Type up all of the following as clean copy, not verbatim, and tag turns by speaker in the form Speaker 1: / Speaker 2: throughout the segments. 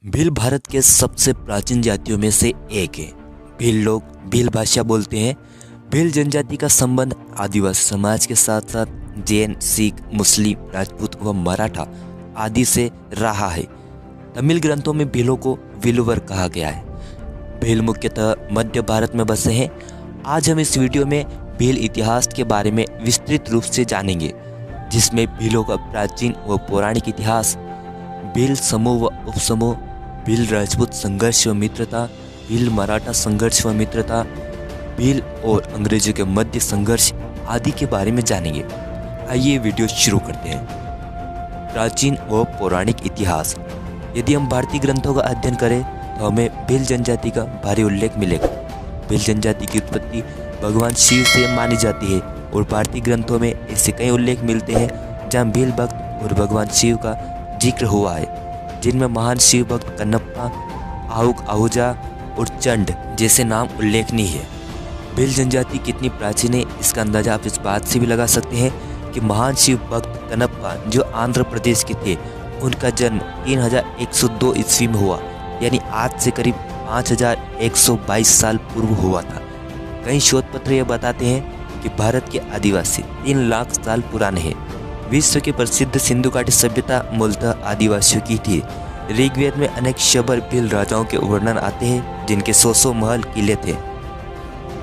Speaker 1: भील भारत के सबसे प्राचीन जातियों में से एक है। भील लोग भील भाषा बोलते हैं। भील जनजाति का संबंध आदिवासी समाज के साथ साथ जैन, सिख, मुस्लिम, राजपूत व मराठा आदि से रहा है। तमिल ग्रंथों में भीलों को विलुवर कहा गया है। भील मुख्यतः मध्य भारत में बसे हैं। आज हम इस वीडियो में भील इतिहास के बारे में विस्तृत रूप से जानेंगे, जिसमें भीलों का प्राचीन व पौराणिक इतिहास, भील समूह व उपसमूह, भील राजपूत संघर्ष व मित्रता, भील मराठा संघर्ष व मित्रता, भील और अंग्रेजों के मध्य संघर्ष आदि के बारे में जानेंगे। आइए वीडियो शुरू करते हैं। प्राचीन व पौराणिक इतिहास। यदि हम भारतीय ग्रंथों का अध्ययन करें तो हमें भील जनजाति का भारी उल्लेख मिलेगा। भील जनजाति की उत्पत्ति भगवान शिव से मानी जाती है और भारतीय ग्रंथों में ऐसे कई उल्लेख मिलते हैं जहाँ भील भक्त और भगवान शिव का जिक्र हुआ है, जिनमें महान शिव भक्त कन्नप्पा, आहुक आहूजा और चंड जैसे नाम उल्लेखनीय है। भील जनजाति कितनी प्राचीन है इसका अंदाजा आप इस बात से भी लगा सकते हैं कि महान शिव भक्त कन्नप्पा जो आंध्र प्रदेश के थे, उनका जन्म 3102 ईस्वी में हुआ, यानी आज से करीब 5122 साल पूर्व हुआ था। कई शोध पत्र यह बताते हैं कि भारत के आदिवासी 3 लाख साल पुराने हैं। विश्व की प्रसिद्ध सिंधु घाटी सभ्यता मूलतः आदिवासियों की थी। ऋग्वेद में अनेक शबर भील राजाओं के वर्णन आते हैं, जिनके 100 महल किले थे।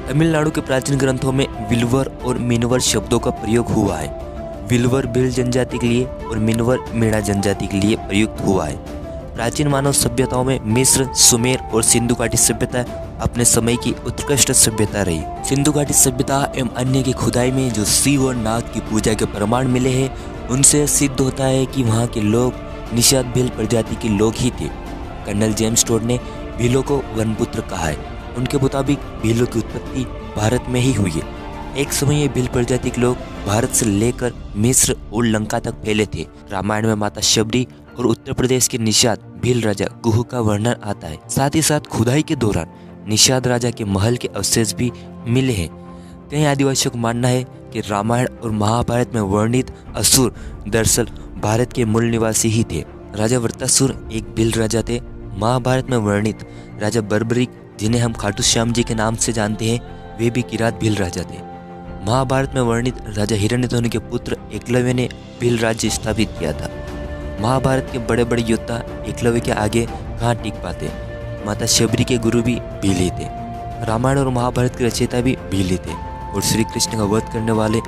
Speaker 1: तमिलनाडु के प्राचीन ग्रंथों में विलवर और मिनवर शब्दों का प्रयोग हुआ है। विलवर भील जनजाति के लिए और मिनवर मीणा जनजाति के लिए प्रयुक्त हुआ है। प्राचीन मानव सभ्यताओं में मिस्र, सुमेर और सिंधु घाटी सभ्यता अपने समय की उत्कृष्ट सभ्यता रही। सिंधु घाटी सभ्यता एवं अन्य की खुदाई में जो शिव और नाग की पूजा के प्रमाण मिले हैं, उनसे सिद्ध होता है कि वहाँ के लोग निषाद भील प्रजाति के लोग ही थे। कर्नल जेम्स टोड ने भीलों को वनपुत्र कहा है। उनके मुताबिक भीलों की उत्पत्ति भारत में ही हुई है। एक समय ये भील प्रजाति के लोग भारत से लेकर मिस्र और लंका तक फैले थे। रामायण में माता शबरी और उत्तर प्रदेश के निषाद भील राजा गुह का वर्णन आता है। साथ ही साथ खुदाई के दौरान निषाद राजा के महल के अवशेष भी मिले हैं। कई आदिवासियों का मानना है कि रामायण और महाभारत में वर्णित असुर दरअसल भारत के मूल निवासी ही थे। राजा वृत्रासुर एक भील राजा थे। महाभारत में वर्णित राजा बर्बरिक, जिन्हें हम खाटू श्याम जी के नाम से जानते हैं, वे भी किरात भील राजा थे। महाभारत में वर्णित राजा हिरण्यध्वनि के पुत्र एकलव्य ने भील राज्य स्थापित किया था। महाभारत के बड़े बड़े योद्धा एकलव्य के आगे कहाँ टिक पाते। माता शबरी के गुरु भी भील ही थे। रामायण और महाभारत के रचयिता भी भील ही थे और श्री कृष्ण का वध करने वाले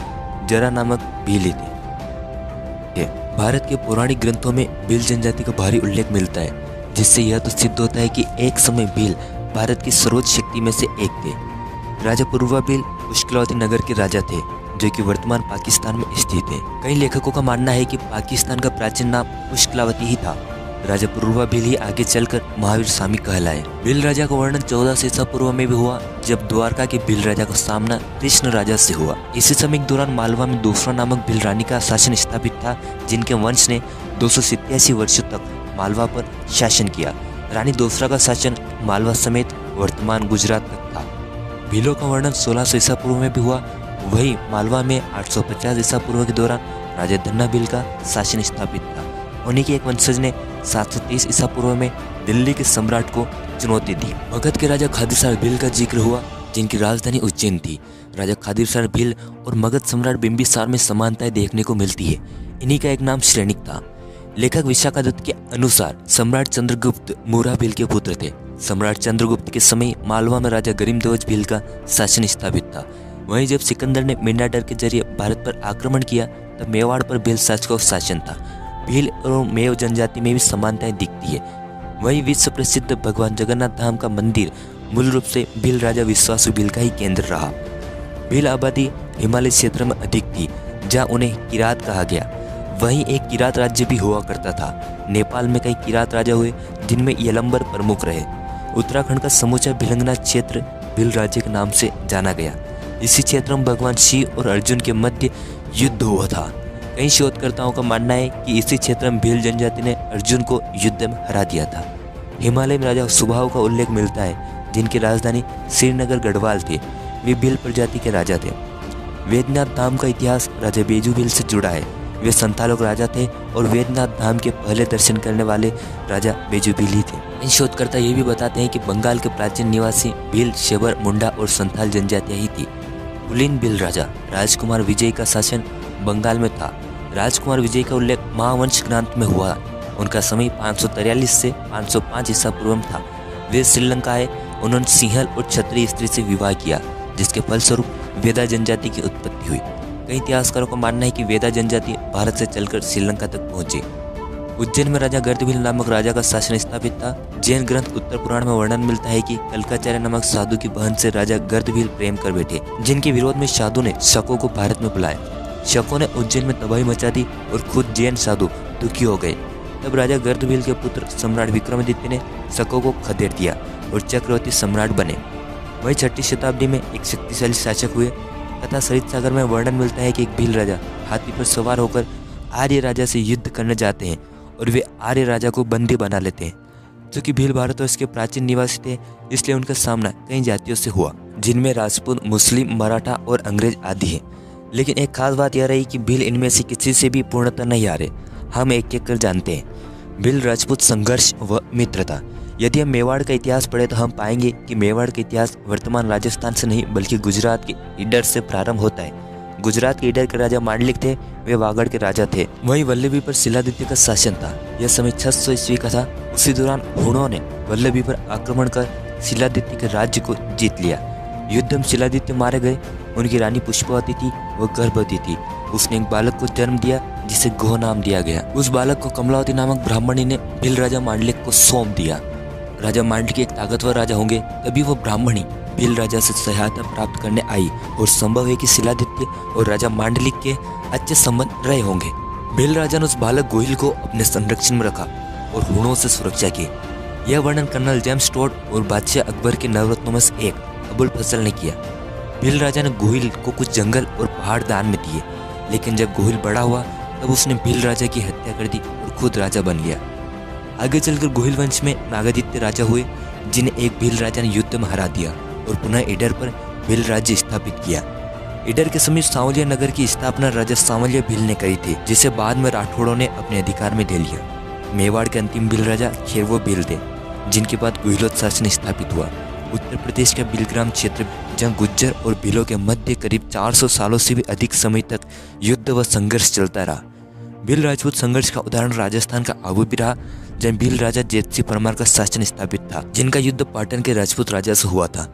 Speaker 1: जरा नामक भील ही थे। भारत के पौराणिक ग्रंथों में भील जनजाति का भारी उल्लेख मिलता है, जिससे यह तो सिद्ध होता है कि एक समय भील भारत की सर्वोच्च शक्ति में से एक थे। राजा पूर्वा भील पुष्कलावती नगर के राजा थे, जो कि वर्तमान पाकिस्तान में स्थित है। कई लेखकों का मानना है कि पाकिस्तान का प्राचीन नाम पुष्कलावती ही था। राजा पूर्वा भील ही आगे चलकर महावीर स्वामी कहलाए। भील राजा का वर्णन 1400 ईसा पूर्व में भी हुआ, जब द्वारका के भील राजा का सामना कृष्ण राजा से हुआ। इसी समय के दौरान मालवा में दूसरा नामक भील रानी का शासन स्थापित था, जिनके वंश ने 287 वर्षों तक मालवा पर शासन किया। रानी दूसरा का शासन मालवा समेत वर्तमान गुजरात तक था। भीलों का वर्णन 1600 ईसा पूर्व में भी हुआ। वही मालवा में 850 ईसा पूर्व के दौरान राजा धन्ना भील का शासन स्थापित था। उन्हीं के एक वंशज ने 730 ईसा पूर्व में दिल्ली के सम्राट को चुनौती दी। मगध के राजा खादीसर भील का जिक्र हुआ, जिनकी राजधानी उज्जैन थी। राजा खादीसर भील और मगध सम्राट बिंबिसार में समानताएं देखने को मिलती है। इन्हीं का एक नाम श्रेणिक था। लेखक विशाखादत्त के अनुसार सम्राट चंद्रगुप्त मूरा भील के पुत्र थे। सम्राट चंद्रगुप्त के समय मालवा में राजा गरिमध्वज भील का शासन स्थापित था। वहीं जब सिकंदर ने मिर्नाडर के जरिए भारत पर आक्रमण किया, तब मेवाड़ पर भील शासकों का शासन था। भील और मेव जनजाति में भी समानताएं दिखती है। वहीं विश्व प्रसिद्ध भगवान जगन्नाथ धाम का मंदिर मूल रूप से भील राजा विश्वासु भील का ही केंद्र रहा। भील आबादी हिमालय क्षेत्र में अधिक थी, जहाँ उन्हें किरात कहा गया। वहीं एक किरात राज्य भी हुआ करता था। नेपाल में कई किरात राजा हुए, जिनमें यलंबर प्रमुख रहे। उत्तराखंड का समूचा भिलंगना क्षेत्र भील राज्य के नाम से जाना गया। इसी क्षेत्र में भगवान शिव और अर्जुन के मध्य युद्ध हुआ था। कई शोधकर्ताओं का मानना है कि इसी क्षेत्र में भील जनजाति ने अर्जुन को युद्ध में हरा दिया था। हिमालय में राजा सुबाहु का उल्लेख मिलता है, जिनकी राजधानी श्रीनगर गढ़वाल थी। वे भील प्रजाति के राजा थे। वैद्यनाथ धाम का इतिहास राजा बेजू भील से जुड़ा है। वे संथालों के राजा थे और वैद्यनाथ धाम के पहले दर्शन करने वाले राजा बेजू भील ही थे। इन शोधकर्ता ये भी बताते हैं कि बंगाल के प्राचीन निवासी भील, शैबर, मुंडा और संथाल जनजातियां ही थी। कुलीन भील राजा राजकुमार विजय का शासन बंगाल में था। राजकुमार विजय का उल्लेख महावंश ग्रंथ में हुआ। उनका समय 543 से 505 ईसा पूर्व में था। वे श्रीलंका आए। उन्होंने सिंहल और क्षत्रिय स्त्री से विवाह किया, जिसके फलस्वरूप वेदा जनजाति की उत्पत्ति हुई। कई इतिहासकारों का मानना है कि वेदा जनजाति भारत से चलकर श्रीलंका तक पहुंची। उज्जैन में राजा गर्दभील नामक राजा का शासन स्थापित था। जैन ग्रंथ उत्तर पुराण में वर्णन मिलता है कि कल्काचार्य नामक साधु की बहन से राजा गर्दभील प्रेम कर बैठे, जिनके विरोध में साधु ने शकों को भारत में बुलाया। शकों ने उज्जैन में तबाही मचा दी और खुद जैन साधु दुखी हो गए। तब राजा गर्दभील के पुत्र सम्राट विक्रमादित्य ने शकों को खदेड़ दिया और चक्रवर्ती सम्राट बने। वही 6ठी शताब्दी में एक शक्तिशाली शासक हुए तथा सरित सागर में वर्णन मिलता है कि एक भील राजा हाथी पर सवार होकर आर्य राजा से युद्ध करने जाते हैं और वे आर्य राजा को बंदी बना लेते हैं। क्योंकि भील भारतवर्ष के प्राचीन निवासी थे, इसलिए उनका सामना कई जातियों से हुआ, जिनमें राजपूत, मुस्लिम, मराठा और अंग्रेज आदि हैं। लेकिन एक खास बात यह रही कि भील इनमें से किसी से भी पूर्णतः नहीं हारे। हम एक एक कर जानते हैं। भील राजपूत संघर्ष व मित्रता। यदि हम मेवाड़ का इतिहास पढ़े तो हम पाएंगे कि मेवाड़ का इतिहास वर्तमान राजस्थान से नहीं बल्कि गुजरात के ईडर से प्रारंभ होता है। गुजरात के ईडर के राजा मांडलिक थे, वे वागड़ के राजा थे। वहीं वल्लभी पर शिलादित्य का शासन था। यह समय 600 ईस्वी का था। उसी दौरान हुणों ने वल्लभी पर आक्रमण कर शिलादित्य के राज्य को जीत लिया। युद्ध में शिलादित्य मारे गए। उनकी रानी पुष्पवती थी, वह गर्भवती थी। उसने एक बालक को जन्म दिया जिसे गोह नाम दिया गया। उस बालक को कमलावती नामक ब्राह्मणी ने भील राजा मांडलिक को सौंप दिया। राजा मांडलिक एक ताकतवर राजा होंगे, तभी वो ब्राह्मणी भील राजा से सहायता प्राप्त करने आई और संभव है कि शिलादित्य और राजा मांडलिक के अच्छे संबंध रहे होंगे। भील राजा ने उस बालक गोहिल को अपने संरक्षण में रखा और हुणों से सुरक्षा की। यह वर्णन कर्नल जेम्स टोड और बादशाह अकबर के नवरत्नों में से एक अबुल फजल ने किया। भील राजा ने गोहिल को कुछ जंगल और पहाड़ दान में दिए, लेकिन जब गोहिल बड़ा हुआ तब उसने भील राजा की हत्या कर दी और खुद राजा बन गया। आगे चलकर गोहिल वंश में नागादित्य राजा हुए, जिन्हें एक भील राजा ने युद्ध में हरा दिया और पुनः ईडर पर भील राज्य स्थापित किया। ईडर के समीप सांवलिया नगर की स्थापना राजा सांवलिया भील ने करी थी, जिसे बाद में राठौड़ों ने अपने अधिकार में ले लिया। मेवाड़ के अंतिम भील राजा खैरवो भील थे, जिनके बाद गुहिलोत्शासन स्थापित हुआ। उत्तर प्रदेश का बिलग्राम क्षेत्र, जहाँ गुज्जर और भीलों के मध्य करीब 400 सालों से भी अधिक समय तक युद्ध व संघर्ष चलता रहा। भील राजपूत संघर्ष का उदाहरण राजस्थान का आबू भी रहा, जहाँ भील राजा जेतसिंह परमार का शासन स्थापित था, जिनका युद्ध पाटन के राजपूत राजा से हुआ था।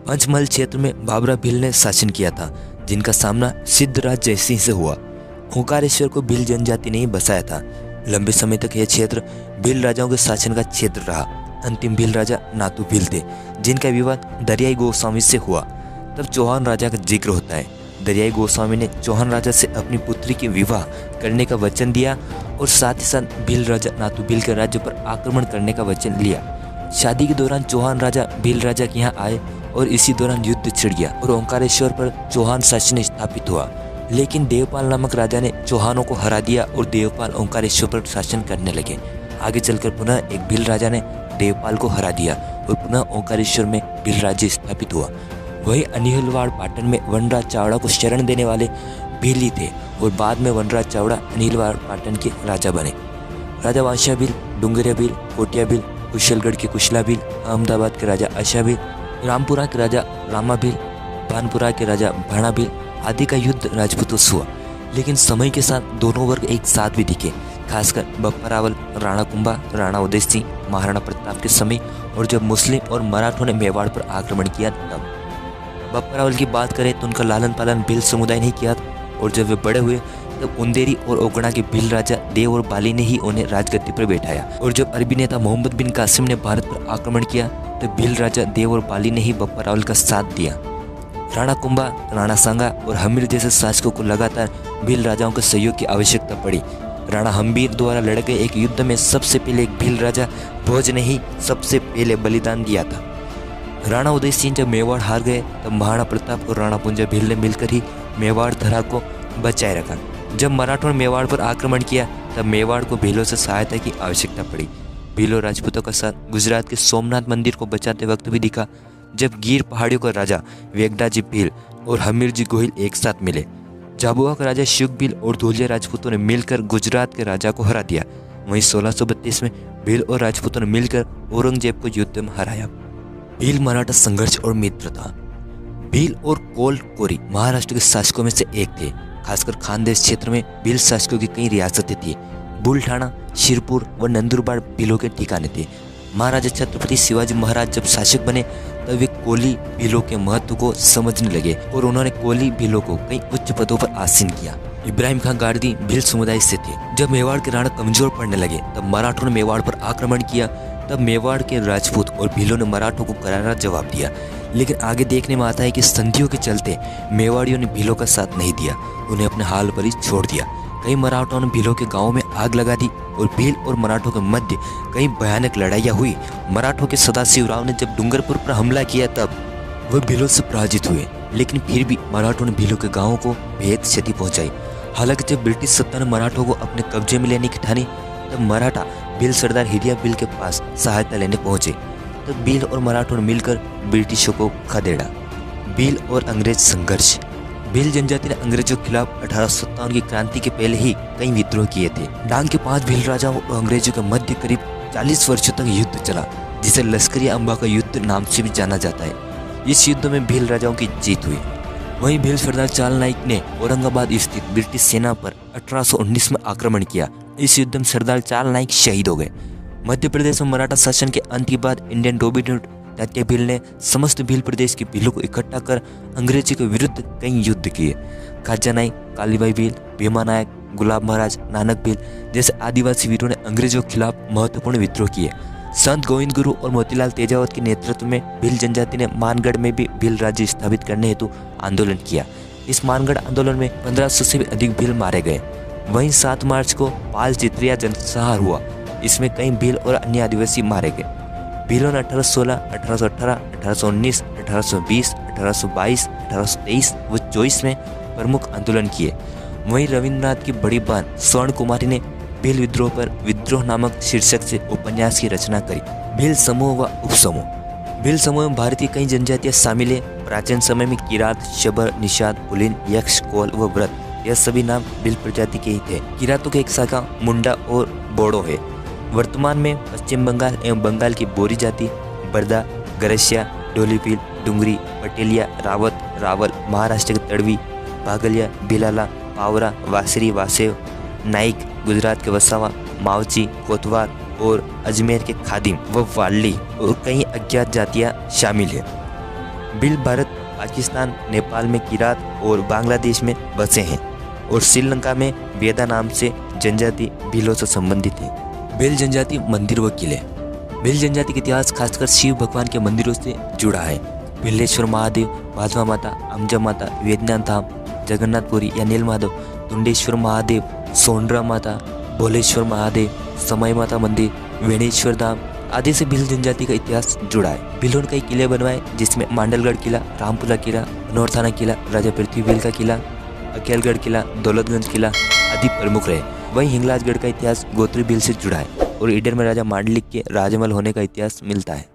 Speaker 1: पंचमहल क्षेत्र में बाबरा भील ने शासन किया था, जिनका सामना सिद्धराज जयसिंह से हुआ। ओंकारेश्वर को भील जनजाति ने ही बसाया था। लंबे समय तक यह क्षेत्र भील राजाओं के शासन का क्षेत्र रहा। अंतिम भील राजा नातू भील थे, जिनका विवाद दरियाई गोस्वामी से हुआ। तब चौहान राजा का जिक्र होता है। दरियाई गोस्वामी ने चौहान राजा से अपनी पुत्री के विवाह करने का वचन दिया और साथ ही साथ भील राजा नातू भील के राज्य पर आक्रमण करने का वचन लिया। शादी के दौरान चौहान राजा भील राजा के यहाँ आए और इसी दौरान युद्ध छिड़ गया और ओंकारेश्वर पर चौहान शासन स्थापित हुआ। लेकिन देवपाल नामक राजा ने चौहानों को हरा दिया और देवपाल ओंकारेश्वर पर शासन करने लगे। आगे चलकर पुनः एक भील राजा ने देवपाल को हरा दिया और पुनः ओंकारेश्वर में भील राज्य स्थापित हुआ। वही अनिहिलवाड़ पाटन में वनराज चावड़ा को शरण देने वाले भील ही थे और बाद में वनराज चावड़ा अनिहिलवाड़ पाटन के राजा बने। राजा वांशा भील, डुंगरिया भील, कोटिया भील, कुशलगढ़ के कुशला भील, अहमदाबाद के राजा आशा भील, रामपुरा के राजा रामा भील, भानपुरा के राजा भाणा भील आदि का युद्ध राजपूतों से हुआ। लेकिन समय के साथ दोनों वर्ग एक साथ भी दिखे, खासकर बप्पा रावल, राणा कुंभा, राणा उदय सिंह, महाराणा प्रताप के समय और जब मुस्लिम और मराठों ने मेवाड़ पर आक्रमण किया तब। बप्पा रावल की बात करें तो उनका लालन पालन भील समुदाय ने किया और जब वे बड़े हुए तब उंदेरी और ओगड़ा के भील राजा देव और बाली ने ही उन्हें राजगद्दी पर बैठाया। और जब अरबी नेता मोहम्मद बिन कासिम ने भारत पर आक्रमण किया तब भील राजा देव और बाली ने ही बप्पा रावल का साथ दिया। राणा कुंभा, राणा सांगा और हमीर जैसे शासकों को लगातार भील राजाओं के सहयोग की आवश्यकता पड़ी। राणा हम्बीर द्वारा लड़े गए एक युद्ध में सबसे पहले एक भील राजा भोज ने ही सबसे पहले बलिदान दिया था। राणा उदय सिंह जब मेवाड़ हार गए तब महाराणा प्रताप और राणा पुंजा भील ने मिलकर ही मेवाड़ धरा को बचाए रखा। जब मराठों ने मेवाड़ पर आक्रमण किया तब मेवाड़ को भीलों से सहायता की आवश्यकता पड़ी। भीलों राजपूतों का साथ गुजरात के सोमनाथ मंदिर को बचाते वक्त भी दिखा, जब गिर पहाड़ियों का राजा वेगडाजी भील और हमीरजी गोहिल एक साथ मिले। झाबुआ का राजा शुक भील और धोलिया राजपूतों ने मिलकर गुजरात के राजा को हरा दिया। वहीं 1632 में भील और राजपूतों ने मिलकर औरंगजेब को युद्ध में हराया। भील मराठा संघर्ष और मित्र था। भील और कोल कोरी महाराष्ट्र के शासकों में से एक थे। खासकर खानदेश क्षेत्र में भील शासकों की कई रियासतें थी। बुलढाणा, शिरपुर व नंदुरबार भीलों के ठिकाने थे। महाराजा छत्रपति शिवाजी महाराज जब शासक बने तब वे कोली भीलों के महत्व को समझने लगे और उन्होंने कोली भीलों को कई उच्च पदों पर आसीन किया। इब्राहिम खान गारदी भील समुदाय से थे। जब मेवाड़ के राणा कमजोर पड़ने लगे तब मराठों ने मेवाड़ पर आक्रमण किया। तब मेवाड़ के राजपूत और भीलों ने मराठों को करारा जवाब दिया। लेकिन आगे देखने में आता है कि संधियों के चलते मेवाड़ियों ने भीलों का साथ नहीं दिया, उन्हें अपने हाल पर ही छोड़ दिया। कई मराठों ने भीलों के गांवों में आग लगा दी और भील और मराठों के मध्य कई भयानक लड़ाइयाँ हुई। मराठों के सदाशिवराव ने जब डूंगरपुर पर हमला किया तब वह भीलों से पराजित हुए, लेकिन फिर भी मराठों ने भीलों के गांवों को बेहद क्षति पहुंचाई। हालांकि जब ब्रिटिश सत्ता ने मराठों को अपने कब्जे में लेने की ठानी तब मराठा भील सरदार हिरिया भील के पास सहायता लेने पहुंचे। तब भील और मराठों ने मिलकर ब्रिटिशों को खदेड़ा। भील और अंग्रेज संघर्ष। भील जनजाति ने अंग्रेजों के खिलाफ 1857 की क्रांति के पहले ही कई विद्रोह किए थे। डांग के 5 भील राजाओं और अंग्रेजों के मध्य करीब 40 वर्षों तक युद्ध चला, जिसे लश्करी अंबा का युद्ध नाम से भी जाना जाता है। इस युद्ध में भील राजाओं की जीत हुई। वहीं भील सरदार चाल नाइक ने औरंगाबाद स्थित ब्रिटिश सेना पर 1819 में आक्रमण किया। इस युद्ध में सरदार चाल नाइक शहीद हो गए। मध्य प्रदेश में मराठा शासन के अंत के बाद इंडियन डोमिनेट तात्या भील ने समस्त भील प्रदेश के भीलों को इकट्ठा कर अंग्रेजी के विरुद्ध कई युद्ध किए। खाजा नाइक, कालीबाई भील, भीमा नायक, गुलाब महाराज, नानक भील जैसे आदिवासी वीरों ने अंग्रेजों के खिलाफ महत्वपूर्ण विद्रोह किए। संत गोविंद गुरु और मोतीलाल तेजावत के नेतृत्व में भील जनजाति ने मानगढ़ में भी भील राज्य स्थापित करने हेतु आंदोलन किया। इस मानगढ़ आंदोलन में 1500 से भी अधिक भील मारे गए। वहीं 7 मार्च को पाल चित्रिया जनसंहार हुआ। इसमें कई भील और अन्य आदिवासी मारे गए। भीलों ने 1816, 1818, 1819, 1820, 1822, 1823 व 24 में प्रमुख आंदोलन किए। वहीं रविंद्रनाथ की बड़ी बहन स्वर्ण कुमारी ने भील विद्रोह पर विद्रोह नामक शीर्षक से उपन्यास की रचना करी। भील समूह व उपसमूह। भील समूह में भारतीय कई जनजातियां शामिल है। प्राचीन समय में किरात, शबर, निषाद, पुलिन, यक्ष, कोल व व्रत यह सभी नाम भील प्रजाति के ही थे। किरातों की एक शाखा मुंडा और बोडो है। वर्तमान में पश्चिम बंगाल एवं बंगाल की बोरी जाति, बर्दा, गरसिया, डोलीपील, डुंगरी, पटेलिया, रावत, रावल, महाराष्ट्र के तड़वी, बागलिया, बिलाला, पावरा, वासरी, वासेव, नाइक, गुजरात के वसावा, मावची, कोतवाल और अजमेर के खादिम व वाली और कई अज्ञात जातियां शामिल है। भील भारत, पाकिस्तान, नेपाल में किरात और बांग्लादेश में बसे हैं और श्रीलंका में वेदा नाम से जनजाति भीलों से संबंधित है। भील जनजाति मंदिर व किले। भील जनजाति का इतिहास खासकर शिव भगवान के मंदिरों से जुड़ा है। भिल्लेश्वर महादेव, भादवा माता, अम्जा माता, वेदनाथ धाम, जगन्नाथपुरी या नील माधव, तुंडेश्वर महादेव, सोंडरा माता, भोलेश्वर महादेव, समय माता मंदिर, वेणेश्वर धाम आदि से भील जनजाति का इतिहास जुड़ा है। भीलों ने कई किले बनवाए जिसमें मांडलगढ़ किला, रामपुरा किला, नौरथाना किला, राजा पृथ्वी भील का किला, अकेलगढ़ किला, दौलतगंज किला आदि प्रमुख रहे। वहीं हिंगलाजगढ़ का इतिहास गोत्री भील से जुड़ा है और ईडर में राजा मांडलिक के राजमहल होने का इतिहास मिलता है।